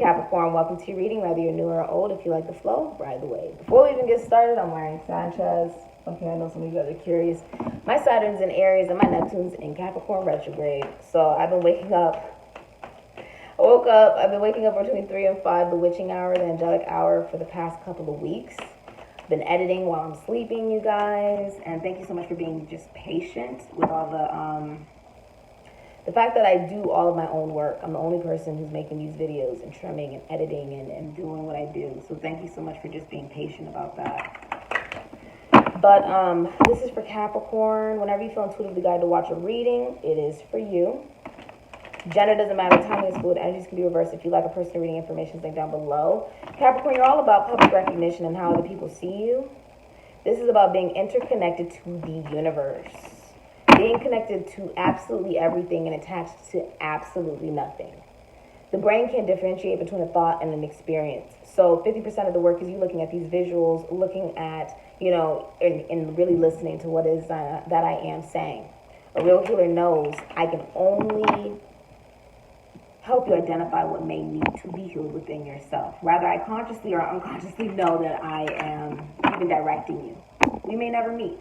Capricorn, welcome to your reading, whether you're new or old. If you like the flow, ride the wave. Before we even get started, I'm wearing Sanchez. Okay, I know some of you guys are curious. My Saturn's in Aries and my Neptune's in Capricorn retrograde. So I've been waking up. I've been waking up between 3 and 5, the witching hour, the angelic hour, for the past couple of weeks. Been editing while I'm sleeping, you guys. And thank you so much for being just patient with all the fact that I do all of my own work. I'm the only person who's making these videos and trimming and editing and doing what I do. So thank you so much for just being patient about that. But this is for Capricorn. Whenever you feel intuitively guided to watch a reading, it is for you. Gender doesn't matter. Timing is fluid. Energies can be reversed. If you like a personal reading, information is linked down below. Capricorn, you're all about public recognition and how other people see you. This is about being interconnected to the universe. Being connected to absolutely everything and attached to absolutely nothing. The brain can differentiate between a thought and an experience. So 50% of the work is you looking at these visuals, looking at, and really listening to what is that I am saying. A real healer knows I can only help you identify what may need to be healed within yourself. Whether I consciously or unconsciously know that I am even directing you. We may never meet,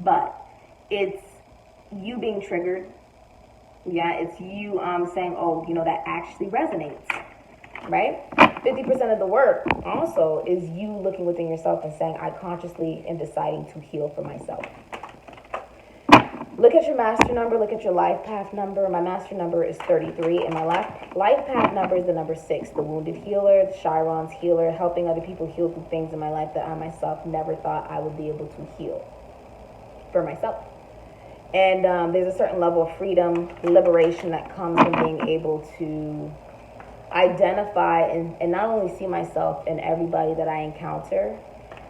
but it's you being triggered. Yeah, it's you saying, oh, that actually resonates, right? 50% of the work also is you looking within yourself and saying, I consciously am deciding to heal for myself. Look at your master number, look at your life path number. My master number is 33, and my life path number is the number 6, the wounded healer, the Chiron's healer, helping other people heal through things in my life that I myself never thought I would be able to heal for myself. And there's a certain level of freedom, liberation that comes from being able to identify and not only see myself in everybody that I encounter,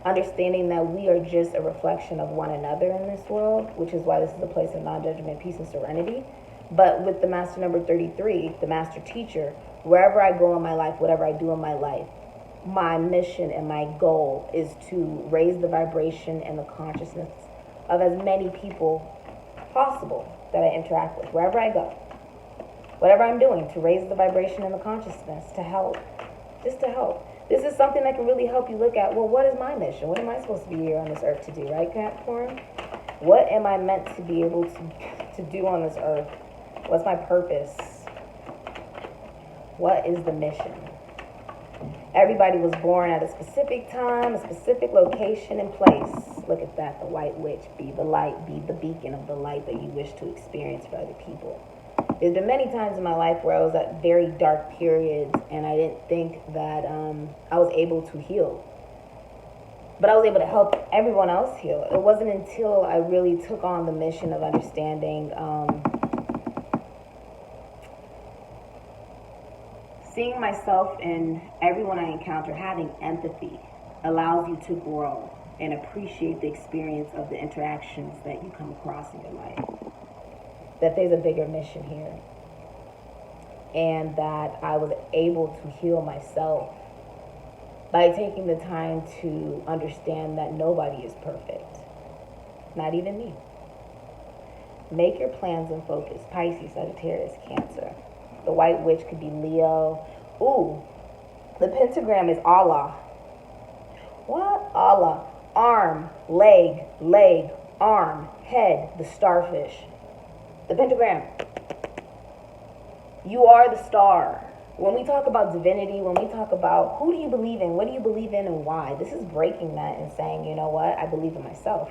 understanding that we are just a reflection of one another in this world, which is why this is a place of non-judgment, peace, and serenity. But with the master number 33, the master teacher, wherever I go in my life, whatever I do in my life, my mission and my goal is to raise the vibration and the consciousness of as many people possible that I interact with, wherever I go. Whatever I'm doing, to raise the vibration and the consciousness, to help, just to help. This is something that can really help you look at, well, what is my mission? What am I supposed to be here on this earth to do, right, Capricorn? What am I meant to be able to do on this earth? What's my purpose? What is the mission? Everybody was born at a specific time, a specific location and place. Look at that, the white witch. Be the light, be the beacon of the light that you wish to experience for other people. There's been many times in my life where I was at very dark periods and I didn't think that I was able to heal. But I was able to help everyone else heal. It wasn't until I really took on the mission of understanding, seeing myself and everyone I encounter, having empathy allows you to grow and appreciate the experience of the interactions that you come across in your life. That there's a bigger mission here. And that I was able to heal myself by taking the time to understand that nobody is perfect. Not even me. Make your plans and focus. Pisces, Sagittarius, Cancer. The white witch could be Leo. Ooh, the pentagram is Allah. What? Allah. Arm, leg, arm, head, the starfish. The pentagram. You are the star. When we talk about divinity, when we talk about who do you believe in, what do you believe in, and why, this is breaking that and saying, you know what, I believe in myself.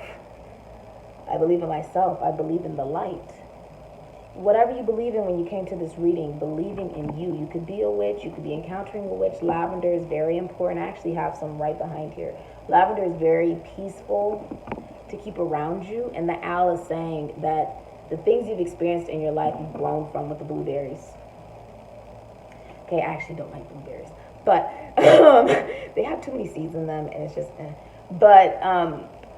I believe in myself. I believe in the light. Whatever you believe in when you came to this reading, believing in you. You could be a witch. You could be encountering a witch. Lavender is very important. I actually have some right behind here. Lavender is very peaceful to keep around you. And the owl is saying that the things you've experienced in your life, you've grown from with the blueberries. Okay, I actually don't like blueberries. But they have too many seeds in them, and it's just... But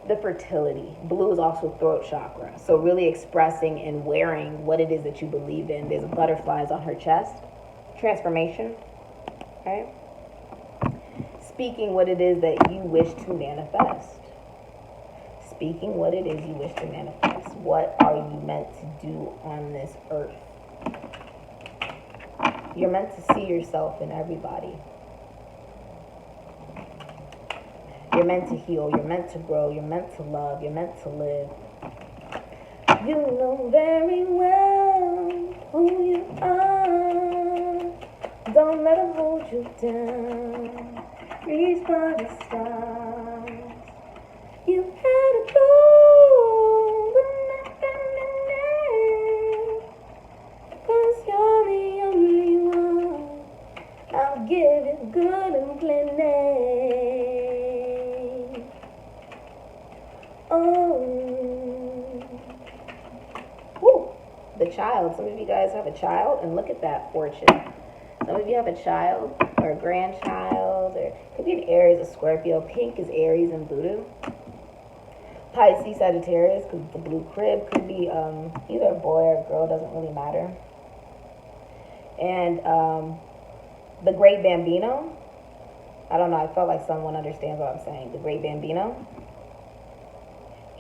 the fertility. Blue is also throat chakra. So really expressing and wearing what it is that you believe in. There's butterflies on her chest. Transformation. Okay? Speaking what it is that you wish to manifest. Speaking what it is you wish to manifest. What are you meant to do on this earth? You're meant to see yourself in everybody. You're meant to heal. You're meant to grow. You're meant to love. You're meant to live. You know very well who you are. Don't let them hold you down. Reach for the stars. You had to go, but not now. 'Cause you're the only one. I'll give it good and clean name. Oh. Woo. The child. Some of you guys have a child, and look at that fortune. Some of you have a child or a grandchild, or it could be an Aries, a Scorpio. Pink is Aries and voodoo. Pisces, Sagittarius, because the blue crib could be either a boy or a girl, doesn't really matter. And the Great Bambino. I don't know, I felt like someone understands what I'm saying. The Great Bambino.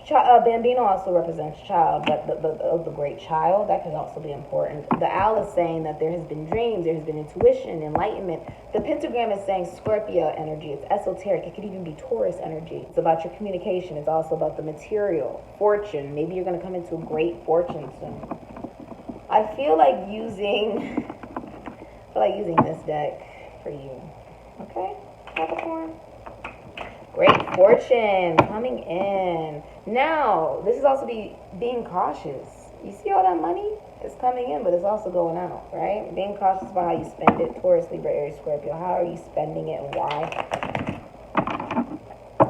Bambino also represents child, but the great child, that could also be important. The owl is saying that there has been dreams, there has been intuition, enlightenment. The pentagram is saying Scorpio energy. It's esoteric. It could even be Taurus energy. It's about your communication. It's also about the material, fortune. Maybe you're going to come into a great fortune soon. I feel like using this deck for you. Okay, Capricorn? Great fortune coming in. Now, this is also being cautious. You see all that money? It's coming in, but it's also going out, right? Being cautious about how you spend it. Taurus, Libra, Aries, Scorpio. How are you spending it and why?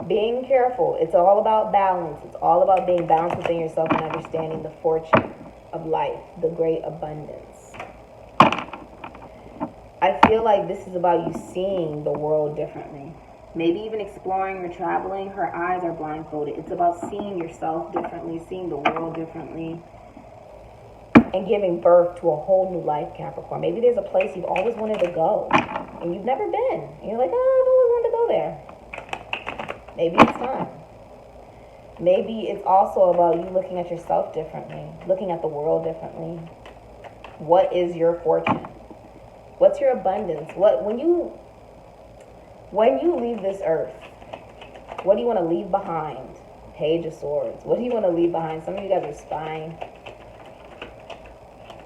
Being careful. It's all about balance. It's all about being balanced within yourself and understanding the fortune of life, the great abundance. I feel like this is about you seeing the world differently. Maybe even exploring or traveling. Her eyes are blindfolded. It's about seeing yourself differently, seeing the world differently, and giving birth to a whole new life, Capricorn. Maybe there's a place you've always wanted to go, and you've never been. And you're like, oh, I've always wanted to go there. Maybe it's time. Maybe it's also about you looking at yourself differently, looking at the world differently. What is your fortune? What's your abundance? When you leave this earth, what do you want to leave behind? Page of Swords. What do you want to leave behind? Some of you guys are spying.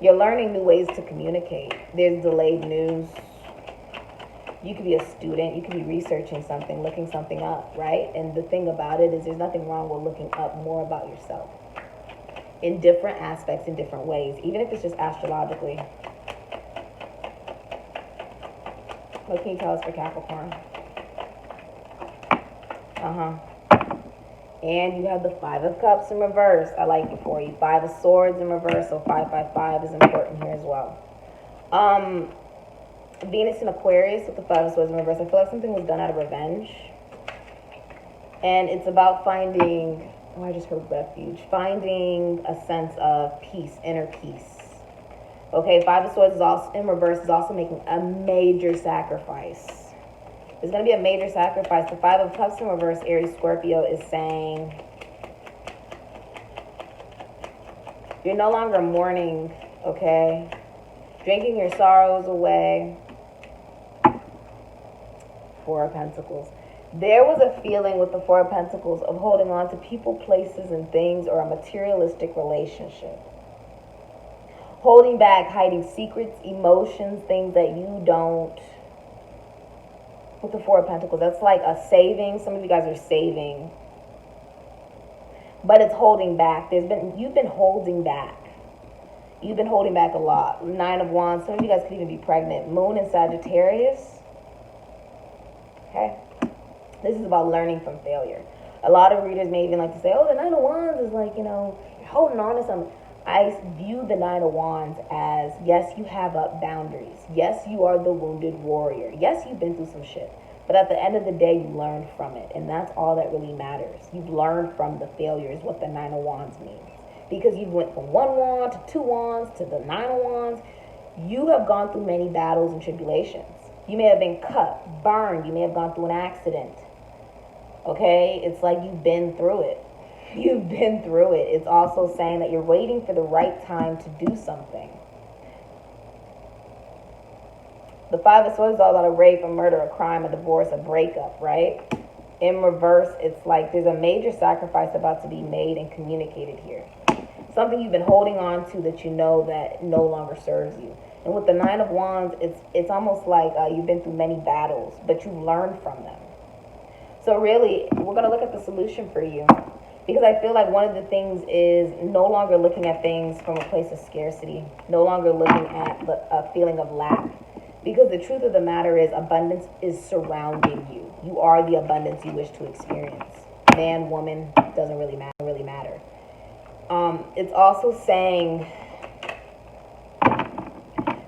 You're learning new ways to communicate. There's delayed news. You could be a student. You could be researching something, looking something up, right? And the thing about it is there's nothing wrong with looking up more about yourself in different aspects, in different ways, even if it's just astrologically. What can you tell us for Capricorn? And you have the Five of Cups in reverse. I like it for you. Five of Swords in reverse, so 555 is important here as well. Venus in Aquarius with the Five of Swords in reverse. I feel like something was done out of revenge. And it's about finding, I just heard refuge. Finding a sense of peace, inner peace. Okay, Five of Swords is also in reverse, is also making a major sacrifice. There's going to be a major sacrifice. The Five of Cups in reverse, Aries, Scorpio, is saying you're no longer mourning, okay? Drinking your sorrows away. Four of Pentacles. There was a feeling with the Four of Pentacles of holding on to people, places, and things, or a materialistic relationship. Holding back, hiding secrets, emotions, things that you don't. With the Four of Pentacles, that's like a saving. Some of you guys are saving, but it's holding back. You've been holding back. You've been holding back a lot. Nine of Wands. Some of you guys could even be pregnant. Moon in Sagittarius. Okay, this is about learning from failure. A lot of readers may even like to say, "Oh, the Nine of Wands is like, you're holding on to something." I view the Nine of Wands as, yes, you have up boundaries. Yes, you are the wounded warrior. Yes, you've been through some shit. But at the end of the day, you learned from it. And that's all that really matters. You've learned from the failures, what the Nine of Wands means. Because you went from one wand to two wands to the Nine of Wands. You have gone through many battles and tribulations. You may have been cut, burned. You may have gone through an accident. Okay? It's like you've been through it. You've been through it. It's also saying that you're waiting for the right time to do something. The Five of Swords is all about a rape, a murder, a crime, a divorce, a breakup, right? In reverse, it's like there's a major sacrifice about to be made and communicated here. Something you've been holding on to that you know that no longer serves you. And with the Nine of Wands, it's almost like you've been through many battles, but you've learned from them. So really, we're going to look at the solution for you. Because I feel like one of the things is no longer looking at things from a place of scarcity. No longer looking at a feeling of lack. Because the truth of the matter is abundance is surrounding you. You are the abundance you wish to experience. Man, woman, doesn't really matter. It's also saying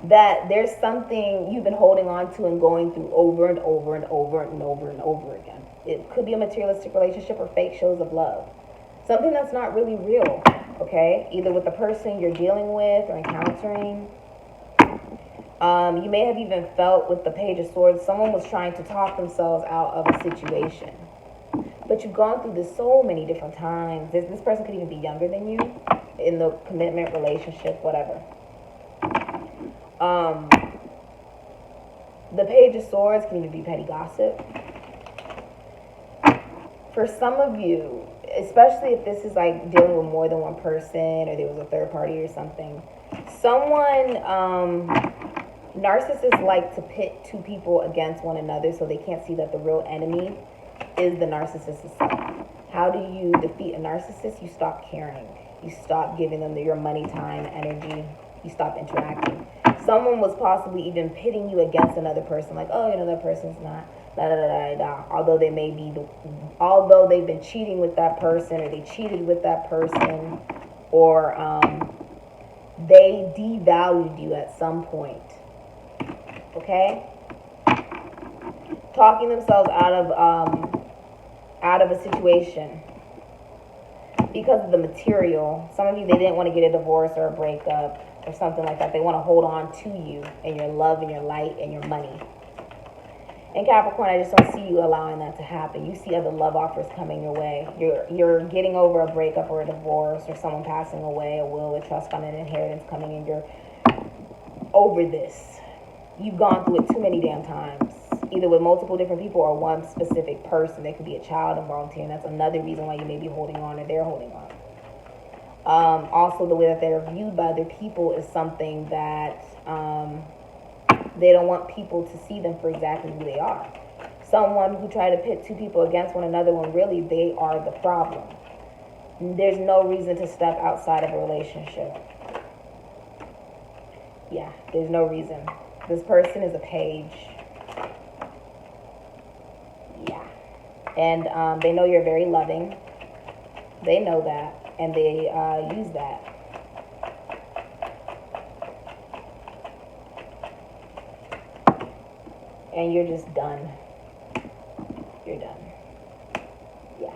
that there's something you've been holding on to and going through over and over and over and over and over again. It could be a materialistic relationship or fake shows of love. Something that's not really real, okay? Either with the person you're dealing with or encountering. You may have even felt with the Page of Swords, someone was trying to talk themselves out of a situation. But you've gone through this so many different times. This person could even be younger than you in the commitment, relationship, whatever. The Page of Swords can even be petty gossip. For some of you, especially if this is like dealing with more than one person or there was a third party or something, narcissists like to pit two people against one another so they can't see that the real enemy is the narcissist itself. How do you defeat a narcissist? You stop caring. You stop giving them your money, time, energy. You stop interacting. Someone was possibly even pitting you against another person, like, oh, that person's not, da da da da da. Although they've been cheating with that person, or they cheated with that person, or they devalued you at some point. Okay? Talking themselves out of a situation because of the material. Some of you, they didn't want to get a divorce or a breakup or something like that. They want to hold on to you and your love and your light and your money. And Capricorn, I just don't see you allowing that to happen. You see other love offers coming your way. You're getting over a breakup or a divorce or someone passing away, a will, a trust fund, an inheritance coming in. You're over this. You've gone through it too many damn times, either with multiple different people or one specific person. There could be a child involved here, and that's another reason why you may be holding on or they're holding on. Also, the way that they're viewed by other people is something that they don't want people to see them for exactly who they are. Someone who tried to pit two people against one another when really they are the problem. There's no reason to step outside of a relationship. Yeah, there's no reason. This person is a page. Yeah. And they know you're very loving. They know that. And they use that. And you're just done. You're done. Yeah.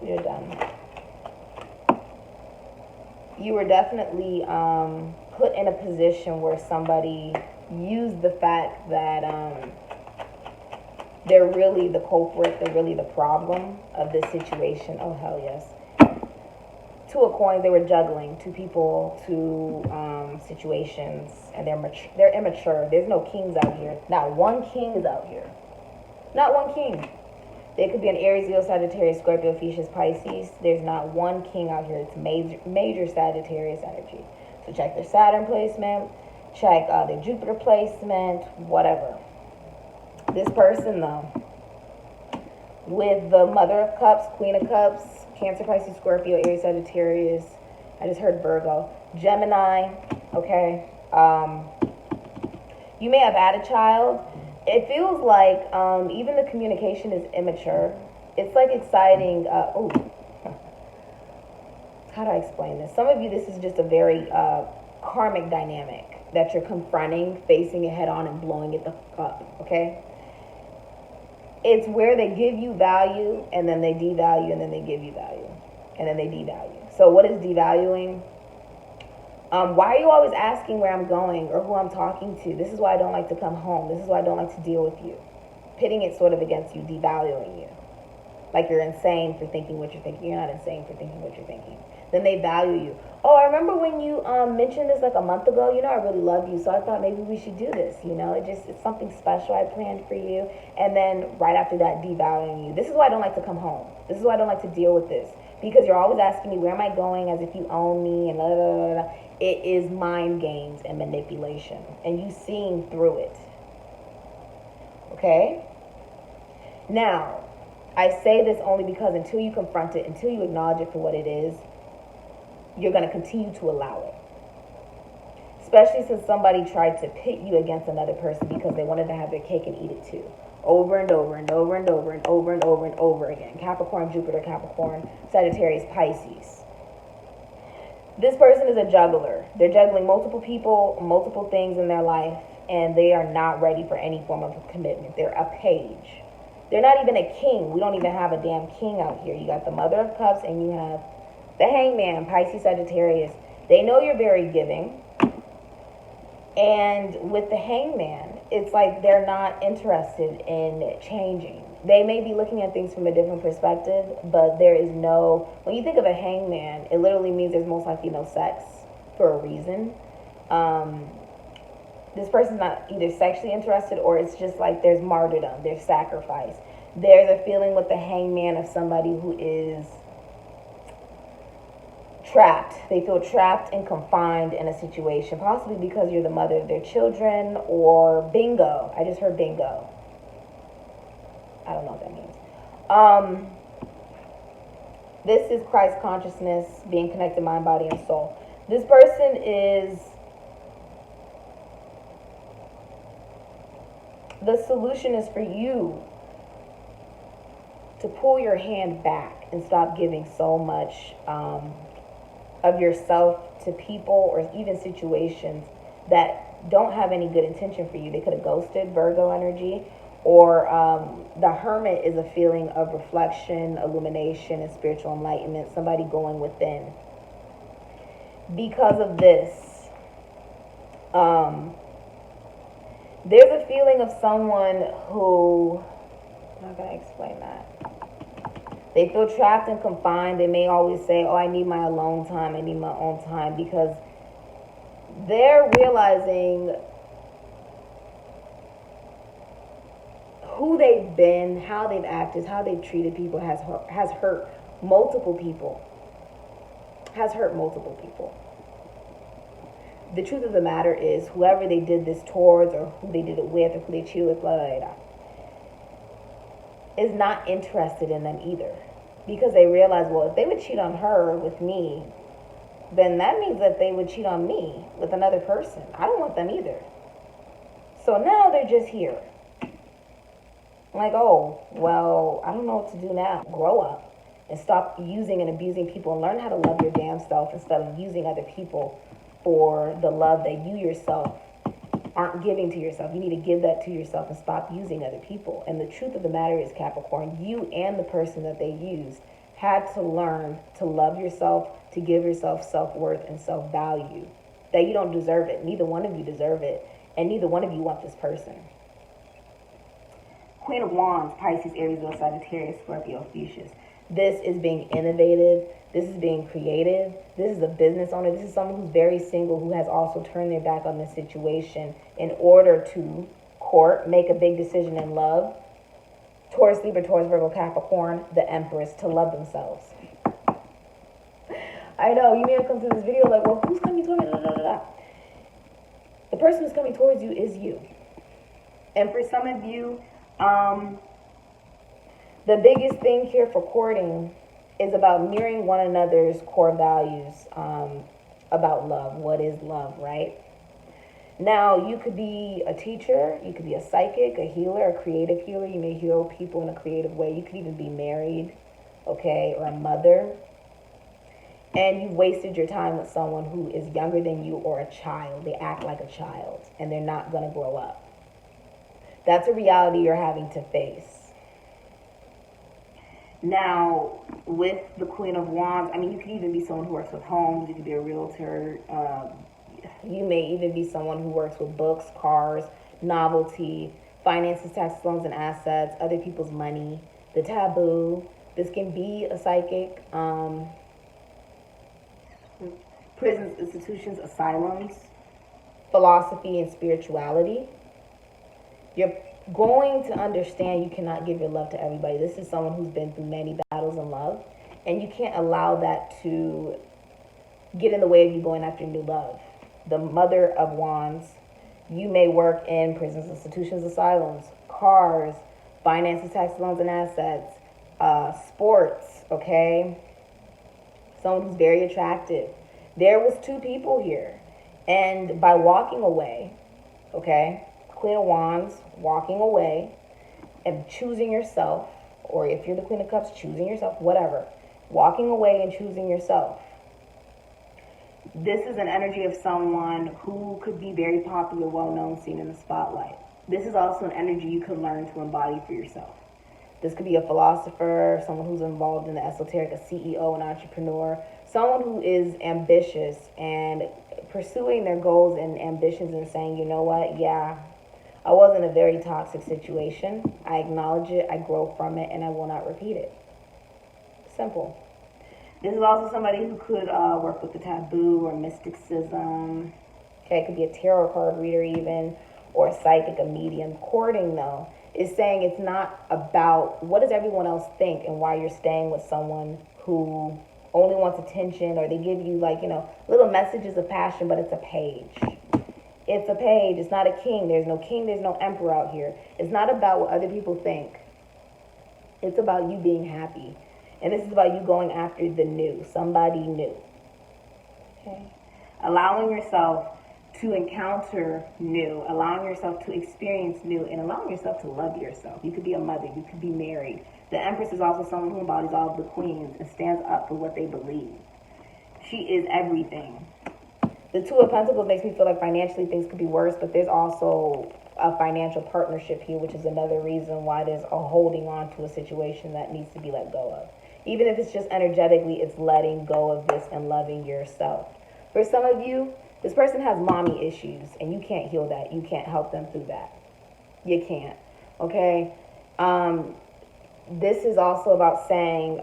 You're done. You were definitely put in a position where somebody used the fact that they're really the culprit, they're really the problem of this situation. Oh, hell yes. Two of coins, they were juggling. Two people, two situations, and they're immature. There's no kings out here. Not one king is out here. Not one king. There could be an Aries, Leo, Sagittarius, Scorpio, Pisces, Pisces. There's not one king out here. It's major Sagittarius energy. So check their Saturn placement, check their Jupiter placement, whatever. This person, though, with the Mother of Cups, Queen of Cups, Cancer, Pisces, Scorpio, Aries, Sagittarius. I just heard Virgo. Gemini, okay. You may have had a child. It feels like even the communication is immature. It's like exciting. How do I explain this? Some of you, this is just a very karmic dynamic that you're confronting, facing it head on, and blowing it the fuck up, okay? It's where they give you value, and then they devalue, and then they give you value, and then they devalue. So what is devaluing? Why are you always asking where I'm going or who I'm talking to? This is why I don't like to come home. This is why I don't like to deal with you. Pitting it sort of against you, devaluing you. Like you're insane for thinking what you're thinking. You're not insane for thinking what you're thinking. Then they value you. Oh, I remember when you mentioned this like a month ago. You know, I really love you, so I thought maybe we should do this. You know, it's something special I planned for you. And then right after that, devaluing you. This is why I don't like to come home. This is why I don't like to deal with this, because you're always asking me where am I going, as if you own me, and blah, blah, blah, blah. It is mind games and manipulation, and you seeing through it. Okay. Now, I say this only because until you confront it, until you acknowledge it for what it is, you're going to continue to allow it. Especially since somebody tried to pit you against another person because they wanted to have their cake and eat it too. Over and over and over and over and over and over and over again. Capricorn, Jupiter, Capricorn, Sagittarius, Pisces. This person is a juggler. They're juggling multiple people, multiple things in their life, and they are not ready for any form of commitment. They're a page. They're not even a king. We don't even have a damn king out here. You got the Mother of Cups and you have the Hangman, Pisces, Sagittarius. They know you're very giving. And with the Hangman, it's like they're not interested in changing. They may be looking at things from a different perspective, but there is no... When you think of a Hangman, it literally means there's most likely no sex for a reason. This person's not either sexually interested, or it's just like there's martyrdom, there's sacrifice. There's a feeling with the Hangman of somebody who is trapped. They feel trapped and confined in a situation, possibly because you're the mother of their children, or bingo. I just heard bingo. I don't know what that means. This is Christ consciousness, being connected mind, body, and soul. This person is... The solution is for you to pull your hand back and stop giving so much of yourself to people or even situations that don't have any good intention for you. They could have ghosted, Virgo energy, or the Hermit is a feeling of reflection, illumination, and spiritual enlightenment, somebody going within. Because of this, there's a feeling of someone who, I'm not going to explain that. They feel trapped and confined. They may always say, oh, I need my alone time. I need my own time, because they're realizing who they've been, how they've acted, how they've treated people has hurt multiple people. Has hurt multiple people. The truth of the matter is, whoever they did this towards, or who they did it with, or who they cheated with, blah, blah, blah, is not interested in them either. Because they realize, well, if they would cheat on her with me, then that means that they would cheat on me with another person. I don't want them either. So now they're just here. Like, oh, well, I don't know what to do now. Grow up and stop using and abusing people, and learn how to love your damn self instead of using other people for the love that you yourself aren't giving to yourself. You need to give that to yourself and stop using other people. And the truth of the matter is, Capricorn, you and the person that they used had to learn to love yourself, to give yourself self-worth and self-value. That you don't deserve it. Neither one of you deserve it. And neither one of you want this person. Queen of Wands, Pisces, Aries, Leo, Sagittarius, Scorpio, Fuchsius. This is being innovative. This is being creative. This is a business owner. This is someone who's very single, who has also turned their back on this situation in order to court, make a big decision in love. Taurus, Libra, Taurus, Virgo, Capricorn, the Empress, to love themselves. I know, you may have come to this video like, well, who's coming towards me? The person who's coming towards you is you. And for some of you, the biggest thing here for courting is about mirroring one another's core values about love. What is love, right? Now, you could be a teacher, you could be a psychic, a healer, a creative healer. You may heal people in a creative way. You could even be married, okay, or a mother. And you've wasted your time with someone who is younger than you, or a child. They act like a child, and they're not going to grow up. That's a reality you're having to face. Now, with the Queen of Wands, I mean, you could even be someone who works with homes. You could be a realtor. You may even be someone who works with books, cars, novelty, finances, taxes, loans, and assets, other people's money, the taboo, This can be a psychic, prisons, institutions, asylums, philosophy, and spirituality. You're going to understand you cannot give your love to everybody. This is someone who's been through many battles in love, and you can't allow that to get in the way of you going after new love. The Mother of Wands, you may work in prisons, institutions, asylums, cars, finances, tax loans, and assets, sports, okay? Someone who's very attractive. There was two people here, and by walking away, okay, Queen of Wands, walking away and choosing yourself, or if you're the Queen of Cups, choosing yourself, whatever, walking away and choosing yourself. This is an energy of someone who could be very popular, well-known, seen in the spotlight. This is also an energy you could learn to embody for yourself. This could be a philosopher, someone who's involved in the esoteric, a CEO, an entrepreneur, someone who is ambitious and pursuing their goals and ambitions and saying, you know what, yeah, I was in a very toxic situation. I acknowledge it, I grow from it, and I will not repeat it. Simple. This is also somebody who could work with the taboo or mysticism. Okay, it could be a tarot card reader even, or a psychic, a medium. Courting, though, is saying it's not about what does everyone else think and why you're staying with someone who only wants attention, or they give you, like, you know, little messages of passion, but it's a page. It's a page. It's not a king. There's no king. There's no emperor out here. It's not about what other people think. It's about you being happy. And this is about you going after the new, somebody new. Okay? Allowing yourself to encounter new, allowing yourself to experience new, and allowing yourself to love yourself. You could be a mother. You could be married. The Empress is also someone who embodies all of the queens and stands up for what they believe. She is everything. The Two of Pentacles makes me feel like financially things could be worse, but there's also a financial partnership here, which is another reason why there's a holding on to a situation that needs to be let go of. Even if it's just energetically, it's letting go of this and loving yourself. For some of you, this person has mommy issues, and you can't heal that. You can't help them through that. You can't, okay? This is also about saying,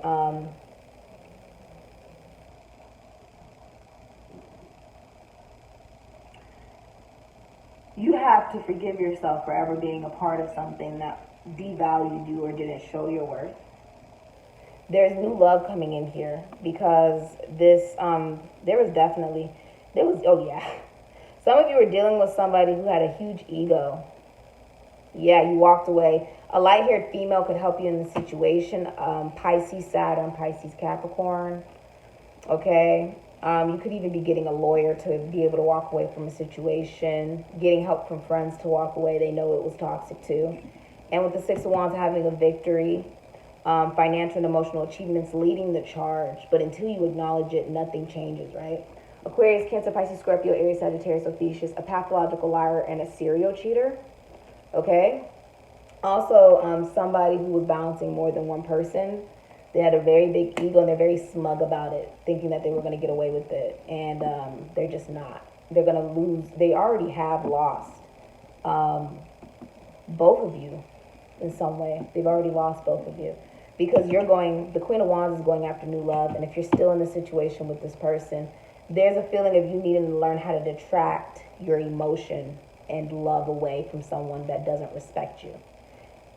you have to forgive yourself for ever being a part of something that devalued you or didn't show your worth. There's new love coming in here because this, oh yeah. Some of you are dealing with somebody who had a huge ego. Yeah, you walked away. A light-haired female could help you in the situation. Pisces, Saturn, Pisces, Capricorn. Okay. You could even be getting a lawyer to be able to walk away from a situation, getting help from friends to walk away. They know it was toxic too. And with the Six of Wands, having a victory, financial and emotional achievements leading the charge. But until you acknowledge it, nothing changes, right? Aquarius, Cancer, Pisces, Scorpio, Aries, Sagittarius, Ophiuchus, a pathological liar, and a serial cheater. Okay? Also, somebody who was balancing more than one person. They had a very big ego, and they're very smug about it, thinking that they were going to get away with it. And they're just not. They're going to lose. They already have lost both of you in some way. They've already lost both of you. Because the Queen of Wands is going after new love. And if you're still in the situation with this person, there's a feeling of you needing to learn how to detract your emotion and love away from someone that doesn't respect you.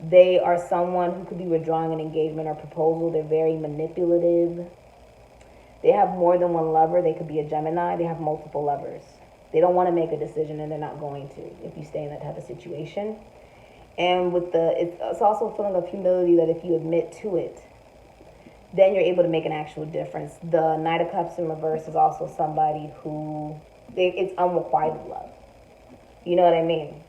They are someone who could be withdrawing an engagement or proposal. They're very manipulative. They have more than one lover. They could be a Gemini. They have multiple lovers. They don't want to make a decision, and they're not going to if you stay in that type of situation. And with it's also a feeling of humility that if you admit to it, then you're able to make an actual difference. The Knight of Cups in reverse is also somebody who, it's unrequited love. You know what I mean?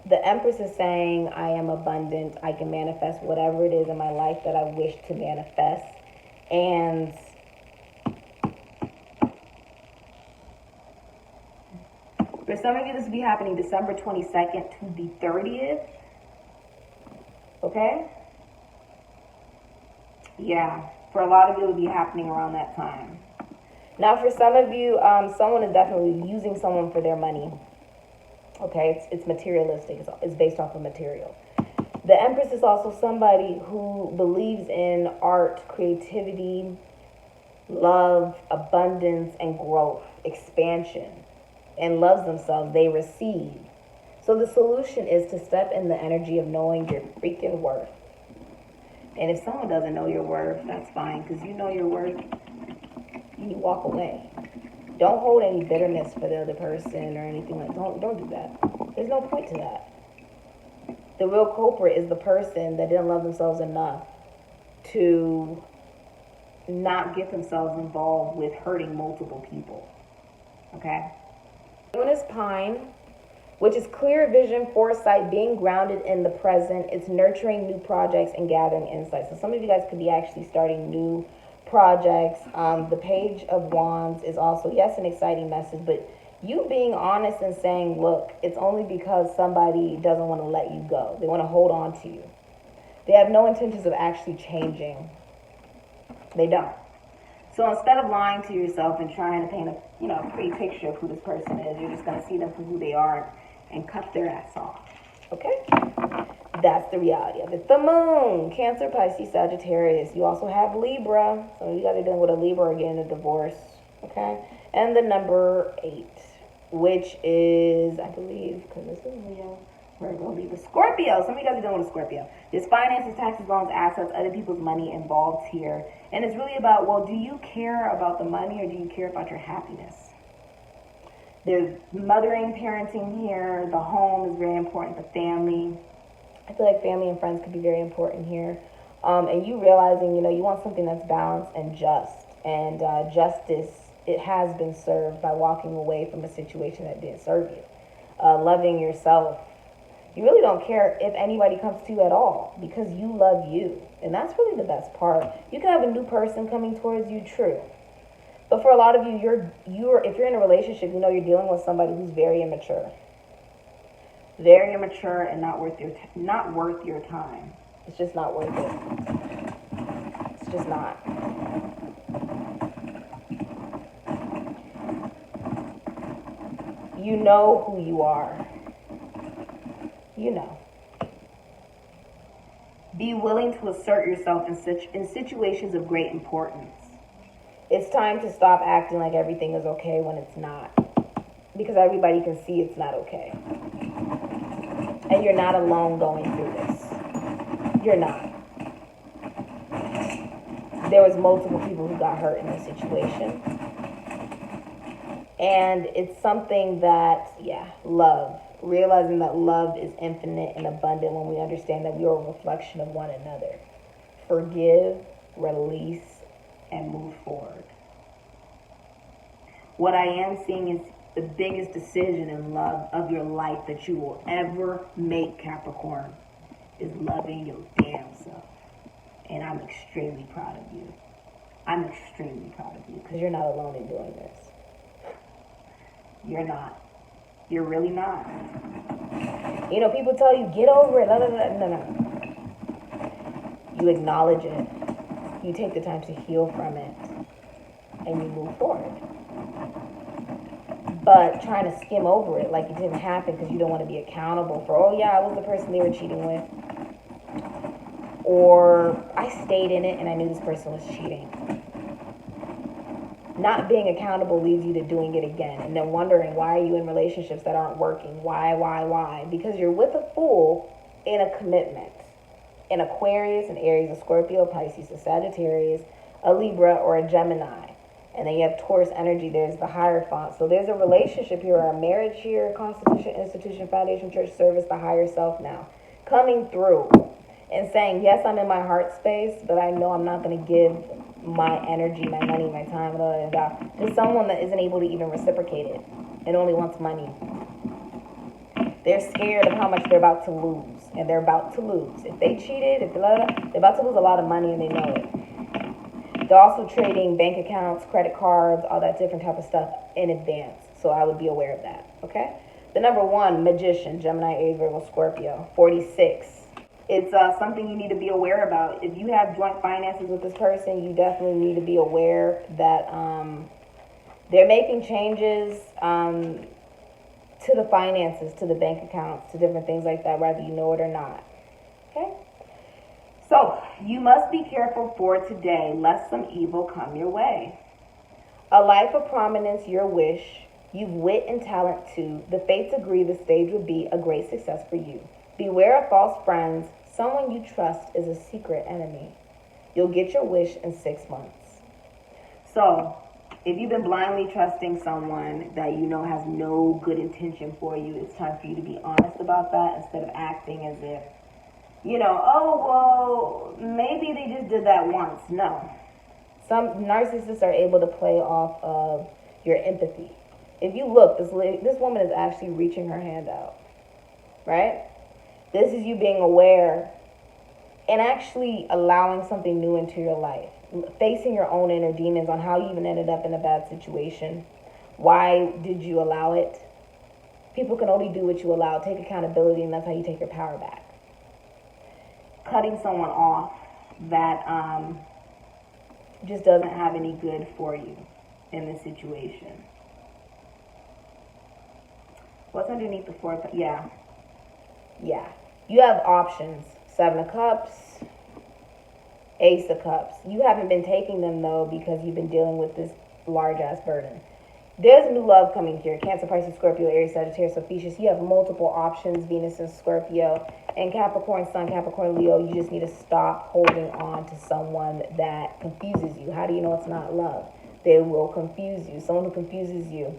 The Empress is saying, I am abundant. I can manifest whatever it is in my life that I wish to manifest. And for some of you, this will be happening December 22nd to the 30th. Okay? Yeah. For a lot of you, it will be happening around that time. Now, for some of you, someone is definitely using someone for their money. Okay, it's materialistic. It's based off of material. The Empress is also somebody who believes in art, creativity, love, abundance, and growth, expansion, and loves themselves. They receive. So the solution is to step in the energy of knowing your freaking worth. And if someone doesn't know your worth, that's fine, because you know your worth, and you walk away. Don't hold any bitterness for the other person or anything like that. Don't do that. There's no point to that. The real culprit is the person that didn't love themselves enough to not get themselves involved with hurting multiple people. Okay? One is Pine, which is clear vision, foresight, being grounded in the present. It's nurturing new projects and gathering insights. So some of you guys could be actually starting new projects. The Page of Wands is also, yes, an exciting message, but you being honest and saying, look, it's only because somebody doesn't want to let you go. They want to hold on to you. They have no intentions of actually changing. They don't. So instead of lying to yourself and trying to paint a pretty picture of who this person is, you're just going to see them for who they are and cut their ass off. Okay? That's the reality of it. The Moon, Cancer, Pisces, Sagittarius. You also have Libra. So you guys are dealing with a Libra or getting a divorce. Okay? And the number 8, which is, I believe, because this is Leo, Virgo, Libra, Scorpio. Some of you guys are dealing with a Scorpio. There's finances, taxes, loans, assets, other people's money involved here. And it's really about, well, do you care about the money or do you care about your happiness? There's mothering, parenting here. The home is very important. The family. I feel like family and friends could be very important here. And you realizing, you want something that's balanced and just. And justice, it has been served by walking away from a situation that didn't serve you. Loving yourself. You really don't care if anybody comes to you at all because you love you. And that's really the best part. You can have a new person coming towards you, true. But for a lot of you, if you're in a relationship, you're dealing with somebody who's very immature. Very immature and not worth your time. It's just not worth it. It's just not. You know who you are. You know. Be willing to assert yourself in situations of great importance. It's time to stop acting like everything is okay when it's not. Because everybody can see it's not okay. And you're not alone going through this. You're not. There was multiple people who got hurt in this situation. And it's something that, love. Realizing that love is infinite and abundant when we understand that we are a reflection of one another. Forgive, release, and move forward. What I am seeing is the biggest decision in love of your life that you will ever make, Capricorn, is loving your damn self. And I'm extremely proud of you. I'm extremely proud of you because you're not alone in doing this. You're not. You're really not. People tell you, get over it. No. You acknowledge it. You take the time to heal from it. And you move forward. But trying to skim over it like it didn't happen because you don't want to be accountable for, I was the person they were cheating with. Or I stayed in it and I knew this person was cheating. Not being accountable leads you to doing it again. And then wondering, why are you in relationships that aren't working? Why? Because you're with a fool in a commitment. An Aquarius, an Aries, a Scorpio, Pisces, a Sagittarius, a Libra, or a Gemini. And then you have Taurus energy. There's the Hierophant. So there's a relationship here, a marriage here, constitution, institution, foundation, church, service, the higher self now. Coming through and saying, yes, I'm in my heart space, but I know I'm not going to give my energy, my money, my time, to someone that isn't able to even reciprocate it and only wants money. They're scared of how much they're about to lose, and they're about to lose. If they cheated, they're about to lose a lot of money, and they know it. They're also trading bank accounts, credit cards, all that different type of stuff in advance, so I would be aware of that, okay? The number 1, Magician, Gemini, Aries, Virgo, Scorpio, 46. It's something you need to be aware about. If you have joint finances with this person, you definitely need to be aware that they're making changes to the finances, to the bank accounts, to different things like that, whether you know it or not. Okay? You must be careful for today, lest some evil come your way. A life of prominence, your wish. You've wit and talent too. The fates agree the stage would be a great success for you. Beware of false friends. Someone you trust is a secret enemy. You'll get your wish in 6 months. So, if you've been blindly trusting someone that you know has no good intention for you, it's time for you to be honest about that instead of acting as if, oh, well, maybe they just did that once. No. Some narcissists are able to play off of your empathy. If you look, this woman is actually reaching her hand out, right? This is you being aware and actually allowing something new into your life. Facing your own inner demons on how you even ended up in a bad situation. Why did you allow it? People can only do what you allow. Take accountability, and that's how you take your power back. Cutting someone off that just doesn't have any good for you in this situation. What's underneath the fourth? Yeah. You have options. 7 of Cups, Ace of Cups. You haven't been taking them, though, because you've been dealing with this large-ass burden. There's new love coming here. Cancer, Pisces, Scorpio, Aries, Sagittarius, Ophiuchus. You have multiple options. Venus and Scorpio. And Capricorn, Sun, Capricorn, Leo. You just need to stop holding on to someone that confuses you. How do you know it's not love? They will confuse you. Someone who confuses you,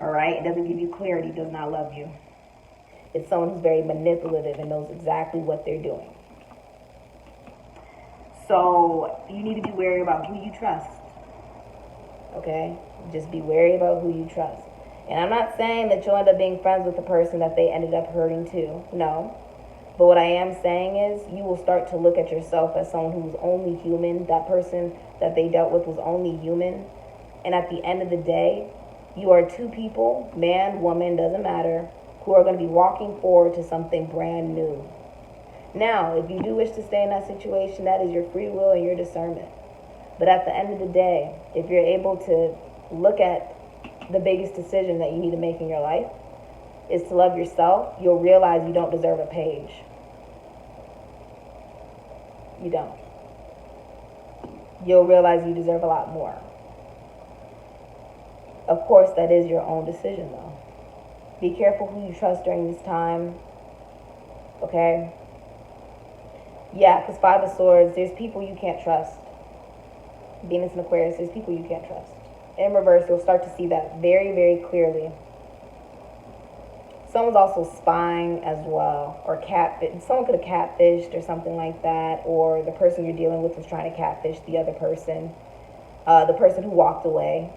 all right, it doesn't give you clarity, does not love you. It's someone who's very manipulative and knows exactly what they're doing. So you need to be wary about who you trust. Okay? Just be wary about who you trust. And I'm not saying that you'll end up being friends with the person that they ended up hurting too. No. But what I am saying is you will start to look at yourself as someone who's only human. That person that they dealt with was only human. And at the end of the day, you are two people, man, woman, doesn't matter, who are going to be walking forward to something brand new. Now, if you do wish to stay in that situation, that is your free will and your discernment. But at the end of the day, if you're able to look at the biggest decision that you need to make in your life is to love yourself, you'll realize you don't deserve a page. You don't. You'll realize you deserve a lot more. Of course, that is your own decision, though. Be careful who you trust during this time. Okay? Yeah, because 5 of Swords, there's people you can't trust. Venus and Aquarius, there's people you can't trust. In reverse, you'll start to see that very, very clearly. Someone's also spying as well, or someone could have catfished or something like that, or the person you're dealing with was trying to catfish the other person, the person who walked away,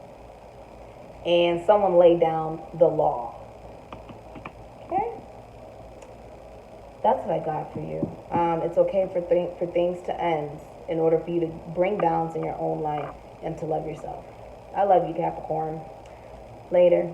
and someone laid down the law. Okay? That's what I got for you. It's okay for things to end in order for you to bring balance in your own life and to love yourself. I love you, Capricorn. Later.